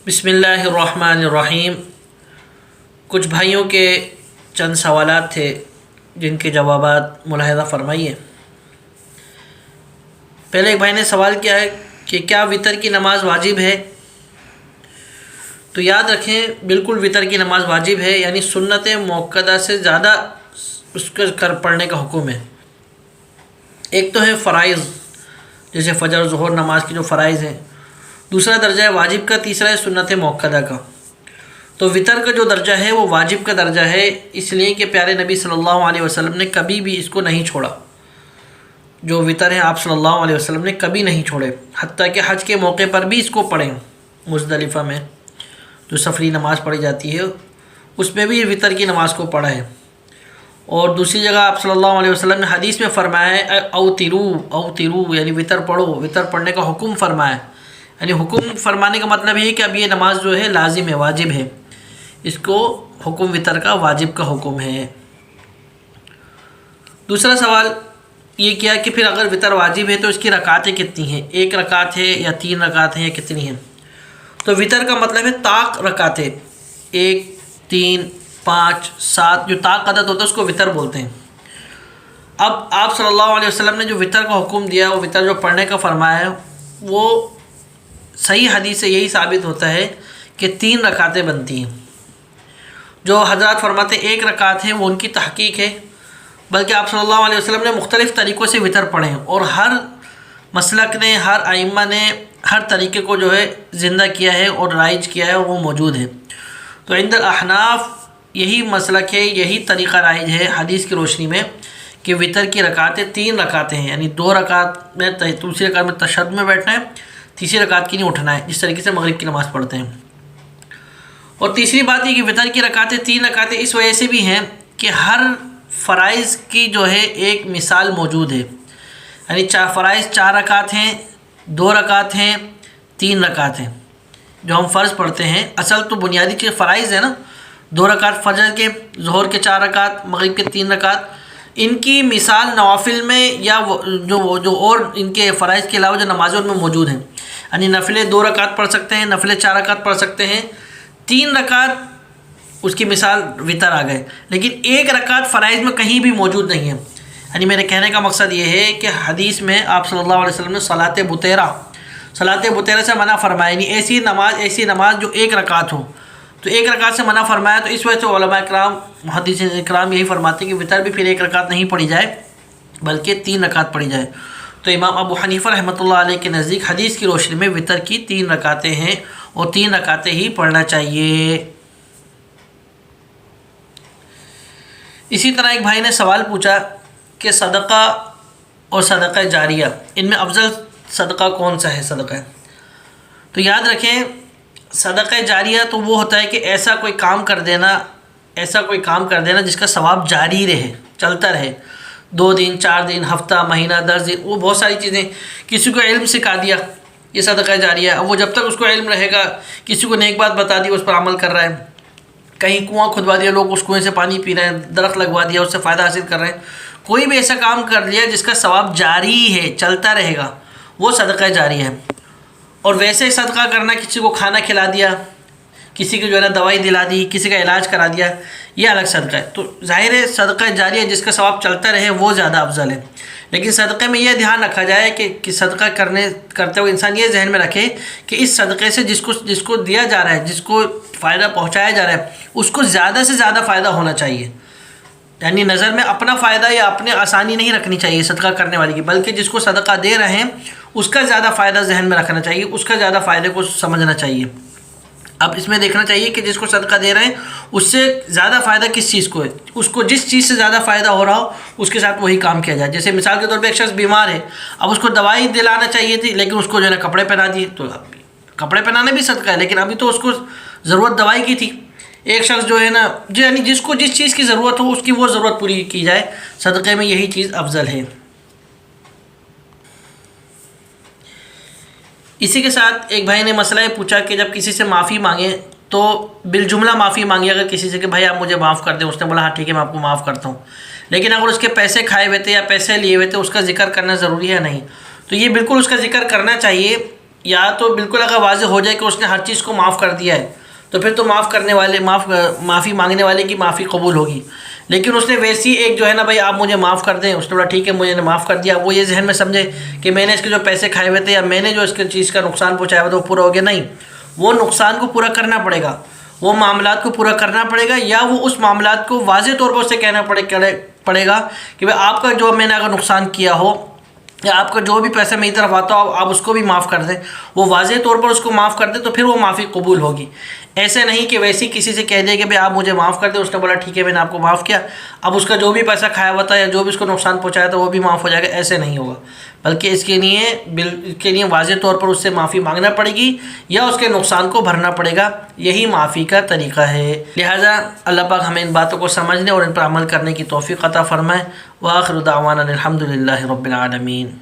بسم اللہ الرحمن الرحیم۔ کچھ بھائیوں کے چند سوالات تھے جن کے جوابات ملاحظہ فرمائیے۔ پہلے ایک بھائی نے سوال کیا ہے کہ کیا وتر کی نماز واجب ہے؟ تو یاد رکھیں بالکل وتر کی نماز واجب ہے، یعنی سنت موقدہ سے زیادہ اس کا پڑھنے کا حکم ہے۔ ایک تو ہے فرائض جیسے فجر ظہر نماز کی جو فرائض ہیں، دوسرا درجہ ہے واجب کا، تیسرا ہے سنت موقدہ کا۔ تو وتر کا جو درجہ ہے وہ واجب کا درجہ ہے، اس لیے کہ پیارے نبی صلی اللہ علیہ وسلم نے کبھی بھی اس کو نہیں چھوڑا۔ جو وتر ہے آپ صلی اللہ علیہ وسلم نے کبھی نہیں چھوڑے، حتیٰ کہ حج کے موقع پر بھی اس کو پڑھیں۔ مزدلفہ میں جو سفری نماز پڑھی جاتی ہے اس میں بھی وتر کی نماز کو پڑھا ہے۔ اور دوسری جگہ آپ صلی اللہ علیہ وسلم نے حدیث میں فرمایا ہے اوترو یعنی وتر پڑھو، وتر پڑھنے کا حکم فرمایا۔ یعنی حکم فرمانے کا مطلب یہ کہ اب یہ نماز جو ہے لازم ہے، واجب ہے، اس کو حکم وتر کا واجب کا حکم ہے۔ دوسرا سوال یہ کیا کہ پھر اگر وتر واجب ہے تو اس کی رکعتیں کتنی ہیں؟ 1 رکعت ہے یا 3 رکعت ہیں یا کتنی ہیں؟ تو وتر کا مطلب ہے طاق رکعتیں، 1 3 5 7 جو طاق عدد ہوتا ہے اس کو وتر بولتے ہیں۔ اب آپ صلی اللہ علیہ وسلم نے جو وتر کا حکم دیا، وہ وتر جو پڑھنے کا فرمایا ہے، وہ صحیح حدیث سے یہی ثابت ہوتا ہے کہ 3 رکعتیں بنتی ہیں۔ جو حضرات فرماتے ہیں 1 رکعت ہے وہ ان کی تحقیق ہے، بلکہ آپ صلی اللہ علیہ وسلم نے مختلف طریقوں سے وتر پڑھے ہیں، اور ہر مسلک نے، ہر ائمہ نے ہر طریقے کو جو ہے زندہ کیا ہے اور رائج کیا ہے، اور وہ موجود ہے۔ تو عند الاحناف یہی مسلک ہے، یہی طریقہ رائج ہے حدیث کی روشنی میں کہ وتر کی رکعتیں 3 رکعتیں ہیں، یعنی 2 رکعت میں دوسری رکعت میں تشہد میں بیٹھنا ہے، تیسری رکعت کی نہیں اٹھنا ہے، جس طریقے سے مغرب کی نماز پڑھتے ہیں۔ اور تیسری بات یہ کہ وتر کی رکعتیں 3 رکعتیں اس وجہ سے بھی ہیں کہ ہر فرائض کی جو ہے ایک مثال موجود ہے، یعنی فرائض 4 رکعت ہیں، 2 رکعت ہیں، 3 رکعت ہیں جو ہم فرض پڑھتے ہیں۔ اصل تو بنیادی چیز فرائض ہے نا، 2 رکعت فجر کے، ظہر کے 4 رکعت، مغرب کے 3 رکعت۔ ان کی مثال نوافل میں یا جو اور ان کے فرائض کے علاوہ جو نمازوں میں موجود ہیں، یعنی نفلیں 2 رکعت پڑھ سکتے ہیں، نفلیں 4 رکعت پڑھ سکتے ہیں، 3 رکعت اس کی مثال وتر آ گئے، لیکن 1 رکعت فرائض میں کہیں بھی موجود نہیں ہے۔ یعنی میرے کہنے کا مقصد یہ ہے کہ حدیث میں آپ صلی اللہ علیہ وسلم نے صلاۃ بطیرہ سے منع فرمایا، یعنی ایسی نماز جو 1 رکعت ہو، تو 1 رکعت سے منع فرمایا۔ تو اس وجہ سے علماء کرام، محدثین کرام یہی فرماتے ہیں کہ وتر بھی پھر 1 رکعت نہیں پڑھی جائے بلکہ 3 رکعت پڑھی جائے۔ تو امام ابو حنیفہ رحمۃ اللہ علیہ کے نزدیک حدیث کی روشنی میں وتر کی 3 رکعتیں ہیں، اور 3 رکعتیں ہی پڑھنا چاہیے۔ اسی طرح ایک بھائی نے سوال پوچھا کہ صدقہ اور صدقہ جاریہ، ان میں افضل صدقہ کون سا ہے؟ تو یاد رکھیں صدقہ جاریہ تو وہ ہوتا ہے کہ ایسا کوئی کام کر دینا جس کا ثواب جاری رہے، چلتا رہے، 2 دن 4 دن، ہفتہ، مہینہ، 10 دن، وہ بہت ساری چیزیں۔ کسی کو علم سکھا دیا، یہ صدقہ جاریہ ہے، وہ جب تک اس کو علم رہے گا، کسی کو نیک بات بتا دی، اس پر عمل کر رہا ہے، کہیں کنواں کھدوا دیا، لوگ اس کنویں سے پانی پی رہے ہیں، درخت لگوا دیا، اس سے فائدہ حاصل کر رہے ہیں، کوئی بھی ایسا کام کر لیا جس کا ثواب جاری ہے، چلتا رہے گا، وہ صدقہ جاریہ ہے۔ اور ویسے صدقہ کرنا، کسی کو کھانا کھلا دیا، کسی کی جو ہے نا دوائی دلا دی، کسی کا علاج کرا دیا، یہ الگ صدقہ ہے۔ تو ظاہر ہے صدقہ جاریہ جس کا ثواب چلتا رہے وہ زیادہ افضل ہے، لیکن صدقے میں یہ دھیان رکھا جائے کہ صدقہ کرتے ہوئے انسان یہ ذہن میں رکھے کہ اس صدقے سے جس کو دیا جا رہا ہے، جس کو فائدہ پہنچایا جا رہا ہے، اس کو زیادہ سے زیادہ فائدہ ہونا چاہیے۔ یعنی نظر میں اپنا فائدہ یا اپنے آسانی نہیں رکھنی چاہیے صدقہ کرنے والے کی، بلکہ جس کو صدقہ دے رہے ہیں اس کا زیادہ فائدہ ذہن میں رکھنا چاہیے، اس کا زیادہ فائدے کو سمجھنا چاہیے۔ اب اس میں دیکھنا چاہیے کہ جس کو صدقہ دے رہے ہیں اس سے زیادہ فائدہ کس چیز کو ہے، اس کو جس چیز سے زیادہ فائدہ ہو رہا ہو اس کے ساتھ وہی کام کیا جائے۔ جیسے مثال کے طور پہ ایک شخص بیمار ہے، اب اس کو دوائی دلانا چاہیے تھی لیکن اس کو جو ہے نا کپڑے پہنا دیے، تو کپڑے پہنانا بھی صدقہ ہے، لیکن ابھی تو اس کو ضرورت دوائی کی تھی۔ ایک شخص جو ہے نا، یعنی جس کو جس چیز کی ضرورت ہو اس کی وہ ضرورت پوری کی جائے، صدقے میں یہی چیز افضل ہے۔ اسی کے ساتھ ایک بھائی نے مسئلہ یہ پوچھا کہ جب کسی سے معافی مانگے تو بالجملہ معافی مانگی، اگر کسی سے کہ بھائی آپ مجھے معاف کر دیں، اس نے بولا ہاں ٹھیک ہے میں آپ کو معاف کرتا ہوں، لیکن اگر اس کے پیسے کھائے ہوئے تھے یا پیسے لیے ہوئے تھے، اس کا ذکر کرنا ضروری ہے نہیں؟ تو یہ بالکل اس کا ذکر کرنا چاہیے، یا تو بالکل اگر واضح ہو جائے کہ اس نے ہر چیز کو معاف کر دیا ہے تو پھر تو معافی مانگنے والے کی معافی قبول ہوگی. لیکن اس نے ویسی ایک جو ہے نا بھائی آپ مجھے معاف کر دیں، اس نے بولا ٹھیک ہے مجھے نے معاف کر دیا، وہ یہ ذہن میں سمجھے کہ میں نے اس کے جو پیسے کھائے ہوئے تھے یا میں نے جو اس کے چیز کا نقصان پہنچایا ہوا تھا وہ پورا ہو گیا. نہیں، وہ نقصان کو پورا کرنا پڑے گا، وہ معاملات کو پورا کرنا پڑے گا، یا وہ اس معاملات کو واضح طور پر اسے کہنا پڑے گا کہ بھائی آپ کا جو میں نے اگر نقصان کیا ہو یا آپ کا جو بھی پیسہ میری طرف آتا ہو آپ اس کو بھی معاف کر دیں. وہ واضح طور پر اس کو معاف کر دیں تو پھر وہ معافی قبول ہوگی. ایسے نہیں کہ ویسے کسی سے کہہ دے کہ بھائی آپ مجھے معاف کر دیں، اس نے بولا ٹھیک ہے میں نے آپ کو معاف کیا، اب اس کا جو بھی پیسہ کھایا ہوا تھا یا جو بھی اس کو نقصان پہنچایا تھا وہ بھی معاف ہو جائے گا. ایسے نہیں ہوگا، بلکہ اس کے لیے واضح طور پر اس سے معافی مانگنا پڑے گی یا اس کے نقصان کو بھرنا پڑے گا. یہی معافی کا طریقہ ہے. لہٰذا اللہ پاک ہمیں ان باتوں کو سمجھنے اور ان پر عمل کرنے کی توفیق عطا فرمائے. وآخر دعوانا الحمد للہ رب العالمین.